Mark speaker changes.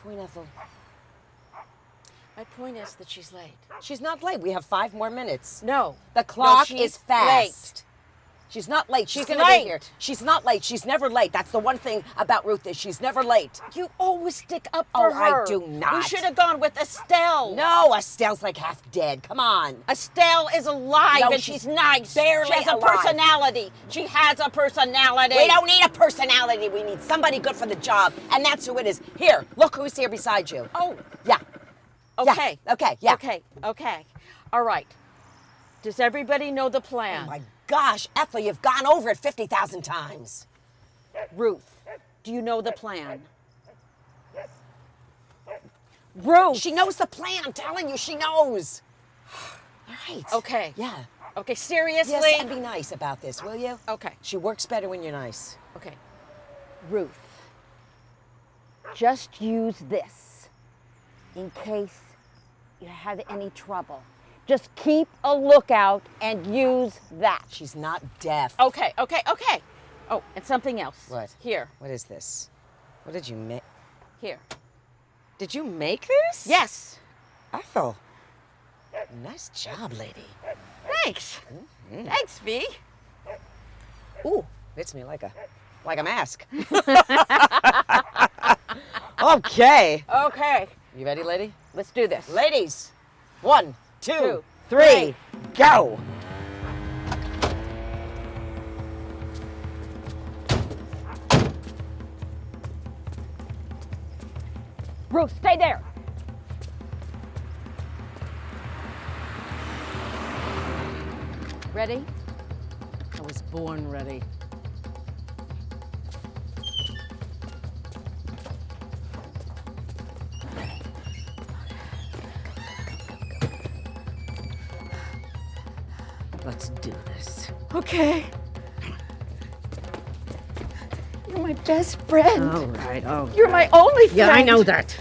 Speaker 1: point, Ethel?
Speaker 2: My point is that she's late.
Speaker 1: She's not late. We have 5 more minutes.
Speaker 2: No.
Speaker 1: The clock
Speaker 2: she's
Speaker 1: is fast.
Speaker 2: late.
Speaker 1: She's not late. She's gonna
Speaker 2: late.
Speaker 1: be here. She's not late. She's never late. That's the one thing about Ruth is she's never late.
Speaker 2: You always stick up
Speaker 1: Oh,
Speaker 2: for her.
Speaker 1: I do not.
Speaker 2: We should have gone with Estelle.
Speaker 1: No, Estelle's like half dead. Come on.
Speaker 2: Estelle is alive
Speaker 1: No,
Speaker 2: and
Speaker 1: she's
Speaker 2: she's nice.
Speaker 1: barely
Speaker 2: She has a
Speaker 1: alive.
Speaker 2: personality. She has a personality.
Speaker 1: We don't need a personality. We need somebody good for the job, and that's who it is. Here, look who's here beside you.
Speaker 2: Oh,
Speaker 1: Yeah.
Speaker 2: okay.
Speaker 1: Yeah. Okay. Yeah.
Speaker 2: Okay. All right. Does everybody know the
Speaker 1: Oh
Speaker 2: plan?
Speaker 1: my gosh, Ethel, you've gone over it 50,000 times.
Speaker 2: Ruth, do you know the plan? Ruth!
Speaker 1: She knows the plan. I'm telling you, she knows. All right.
Speaker 2: Okay.
Speaker 1: Yeah.
Speaker 2: Okay, seriously?
Speaker 1: Yes, and be nice about this, will you?
Speaker 2: Okay.
Speaker 1: She works better when you're nice.
Speaker 2: Okay. Ruth, just use this in case you have any trouble. Just keep a lookout and use that.
Speaker 1: She's not deaf.
Speaker 2: Okay. Oh, and something else.
Speaker 1: What?
Speaker 2: Here.
Speaker 1: What is this? What did you make?
Speaker 2: Here.
Speaker 1: Did you make this?
Speaker 2: Yes.
Speaker 1: Ethel. Nice job, lady.
Speaker 2: Thanks. Thanks, V.
Speaker 1: Ooh, fits me like a mask. Okay.
Speaker 2: Okay.
Speaker 1: You ready, lady?
Speaker 2: Let's do this.
Speaker 1: Ladies, 1, 2,
Speaker 2: Two,
Speaker 1: 3,
Speaker 2: three.
Speaker 1: go.
Speaker 2: Ruth, stay there. Ready?
Speaker 1: I was born ready. Let's do this.
Speaker 2: Okay. You're my best friend.
Speaker 1: All right. Oh.
Speaker 2: You're my only friend.
Speaker 1: Yeah, I know that.